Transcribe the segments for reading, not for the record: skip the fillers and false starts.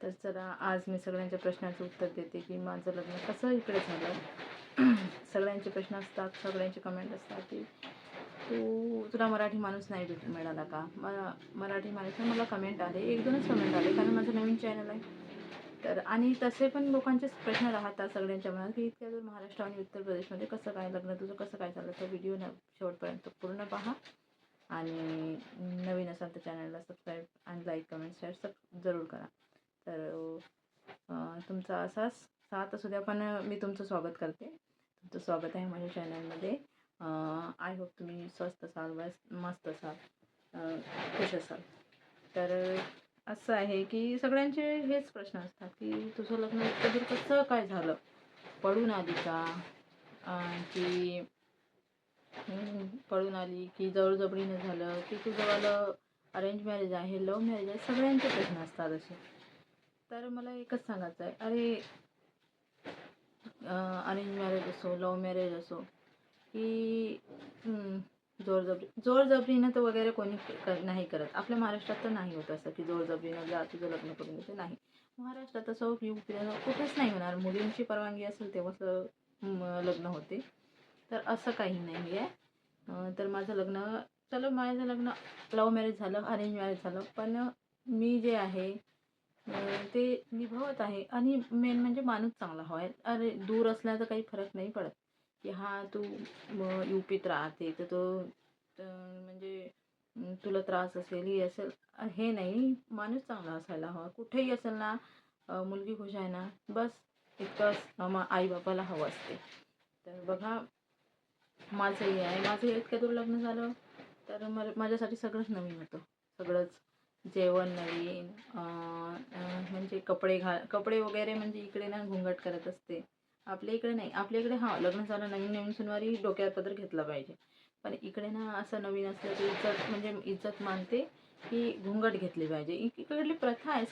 तर चला आज मी सगळ्यांच्या प्रश्नाचं उत्तर देते की माझं लग्न कसं इकडे झालं. सगळ्यांचे प्रश्न असतात, सगळ्यांचे कमेंट असतात की तुला मराठी माणूस नाही मिळाला का. मला मराठी माणूस मला कमेंट आले, 1-2च कमेंट आले कारण माझं नवीन चॅनल आहे. तर आणि तसे पण लोकांचेच प्रश्न राहतात सगळ्यांच्या मनात की इतक्या दूर महाराष्ट्र आणि उत्तर प्रदेशमध्ये कसं काय लग्न तुझं कसं काय झालं. तर व्हिडिओ शेवटपर्यंत पूर्ण पहा आणि नवीन असाल तर चॅनलला सबस्क्राईब आणि लाईक कमेंट शेअर जरूर करा. तर तुमचा असाच साथ असू द्या. पण मी तुमचं स्वागत करते. तुमचं स्वागत आहे माझ्या चॅनलमध्ये. आय होप तुम्ही स्वस्त असाल, मस्त असाल, खुश असाल. तर असं आहे की सगळ्यांचे हेच प्रश्न असतात की तुझं लग्न इतकं दूर कसं काय झालं, पळून आली का की पळून आली की जवळजबरीनं झालं की तुझं वालं अरेंज मॅरेज आहे, लव्ह मॅरेज आहे. सगळ्यांचे प्रश्न असतात असे. तर मला एकच सांगायचं आहे, अरे अरेंज मॅरेज असो, लव्ह मॅरेज असो की जोरजबरीनं तर वगैरे कोणी नाही करत. आपल्या महाराष्ट्रात तर नाही होत असं की जोरजबरीनं जा तुझं लग्न करून देते, नाही. महाराष्ट्रात असो UP कुठेच नाही होणार. मुलींची परवानगी असेल तेव्हाच लग्न होते. तर असं काही नाही आहे. तर माझं लग्न लव्ह मॅरेज झालं, अरेंज मॅरेज झालं, पण मी जे आहे ते निभावत आहे. आणि मेन म्हणजे माणूस चांगला हवा आहे. अरे दूर असल्याचा काही फरक नाही पडत की हां तू UPत राहते तर तो म्हणजे तुला त्रास असेल, हे असेल, हे नाही. माणूस चांगला असायला हवा. कुठेही असेल ना, मुलगी खुश आहे ना, बस इतकंच आई बापाला हवं असते. तर बघा माझं हे आहे. माझं इतक्या दूर लग्न झालं तर माझ्यासाठी सगळंच नवीन होतं. सगळंच जेवण नवीन, म्हणजे कपडे वगैरे. म्हणजे इकडे ना घुंगट करत असते. आपल्या इकडे नाही. आपल्या इकडे हां लग्न झालं, नवीन नवीन सुनवारी डोक्यावर पदर घेतला पाहिजे. पण इकडे ना असं नवीन असलं की इज्जत मानते की घुंगट घेतली पाहिजे. इकडली प्रथा आहे.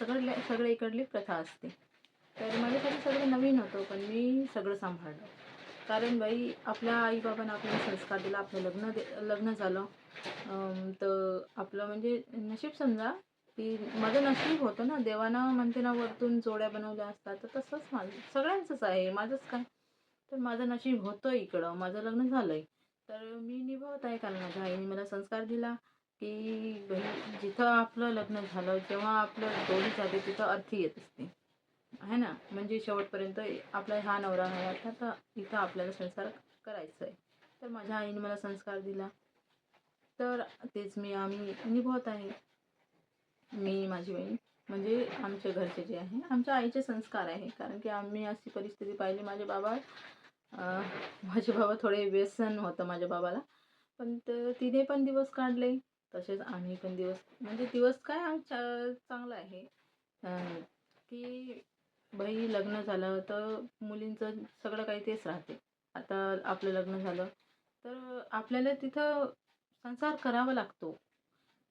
सगळे इकडली प्रथा असते. तर माझ्यासाठी सगळं नवीन होतं, पण मी सगळं सांभाळलं. कारण बाई आपल्या आईबाबांना आपल्याला संस्कार दिला, आपलं लग्न झालं. तर आपलं म्हणजे नशीब समजा की माझं नशीब होतं ना. देवानं म्हणते ना वरतून जोड्या बनवल्या असतात, तर तसंच माझं सगळ्यांचंच आहे, माझंच काय. तर माझं नशीब होतं इकडं, माझं लग्न झालंय. तर मी निभावत आहे कारण माझ्या आईने मला संस्कार दिला की बाई जिथं आपलं लग्न झालं, जेव्हा आपलं डोली जाते तिथं अर्थी येत असते, आहे ना. म्हणजे शेवटपर्यंत आपला हा नवरा आहे आता, तर इथं आपल्याला संसार करायचा आहे. तर माझ्या आईने मला संस्कार दिला, तर तेच आम्ही निभवत आहे. मी, माझी बहीण, म्हणजे आमच्या घरचे जे आहे, आमच्या आईचे संस्कार आहे. कारण की आम्ही अशी परिस्थिती पाहिली. माझे बाबा थोडे व्यसन होतं माझ्या बाबाला, पण तिने पण दिवस काढले. तसेच आम्ही पण दिवस काय आमच्या चांगलं आहे. की बाई लग्न झालं तर मुलींचं सगळं काही तेच राहते. आता आपलं लग्न झालं तर आपल्याला तिथं संसार करावा लागतो.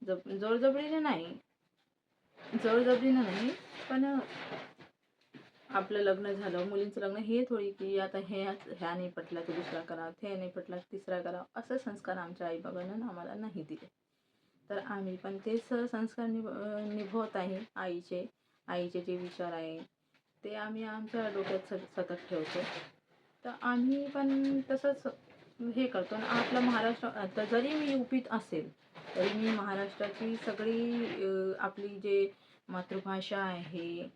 जोरजबरीने नाही. पण आपलं लग्न झालं, मुलींचं लग्न हे थोडी की आता ह्या नाही पटला तर दुसरा करा, ते नाही पटला तिसरा करा. असं संस्कार आमच्या आईबाबांना आम्हाला नाही दिले. तर आम्ही पण तेच संस्कार निभवत आहे. आईचे जे विचार आहे ते आम्ही आमच्या डोक्यात सतत ठेवतो. तर आम्ही पण तसंच हे करतो. आणि आपला महाराष्ट्र, आता जरी मी UPत असेल तरी मी महाराष्ट्राची सगळी आपली जे मातृभाषा आहे,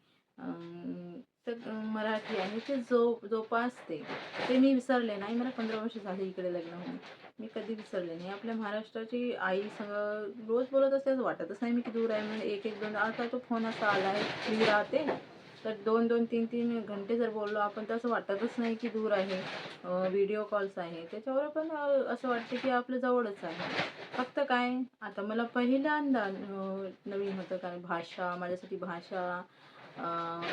मराठी आहे, ते जोपासते. ते मी विसरले नाही. मला 15 वर्ष झाली इकडे लग्न होऊन. मी कधी विसरले नाही. आपल्या महाराष्ट्राची आई संग रोज बोलत असते, असं वाटतच नाही मी की दूर आहे म्हणून. 1-1, 2 आता तो फोन असा आला आहे, फ्री राहते तर 2-2, 3-3 घंटे जर बोललो आपण तर असं वाटतच नाही की दूर आहे. व्हिडिओ कॉल्स आहे त्याच्यावर पण असं वाटते की आपलं जवळच आहे. फक्त काय, आता मला पहिल्यांदा नवीन होतं. कारण माझ्यासाठी भाषा,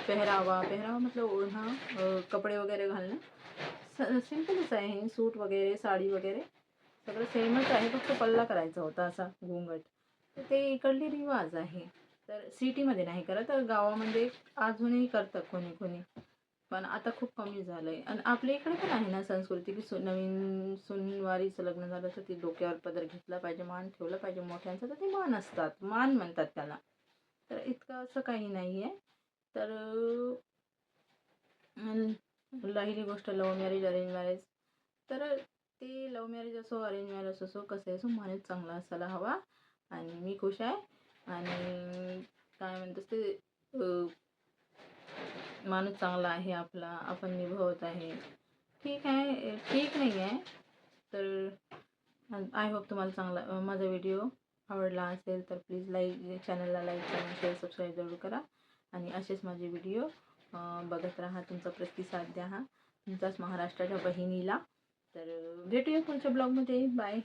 पेहरावा म्हटलं ओढणं, कपडे वगैरे घालणं सिंपलच आहे. सूट वगैरे, साडी वगैरे सगळं सेमच आहे. फक्त पल्ला करायचा होता असा घुंगट. तर ते इकडली रिवाज आहे. तर सिटीमध्ये नाही करत, तर गावामध्ये अजूनही करतात कोणी कोणी. पण आता खूप कमी झालंय. आणि आपल्या इकडे पण आहे ना संस्कृती की नवीन सुनवारीचं लग्न झालं तर ती डोक्यावर पदर घेतला पाहिजे, मान ठेवला पाहिजे मोठ्यांचा. तर ते मान असतात, मान म्हणतात त्याला. तर इतकं असं काही नाही आहे. तर राहिली गोष्ट लव्ह मॅरेज अरेंज मॅरेज, तर ते लव्ह मॅरेज असो अरेंज मॅरेज असो कसं असो माणूस चांगला असायला हवा. आणि मी खुश आहे. आणि काय म्हणतात ते माणूस चांगला आहे आपला, आपण निभवत आहे. ठीक आहे, ठीक नाही आहे. तर आय होप तुम्हाला चांगला माझा व्हिडिओ आवडला असेल तर प्लीज चॅनलला लाईक करा, शेअर सबस्क्राईब जरूर करा. आणि असेच माझे व्हिडिओ बघत राहा. तुमचा प्रतिसाद द्या. तुमचाच महाराष्ट्राच्या बहिणीला. तर भेटूया पुढच्या ब्लॉगमध्ये. बाय.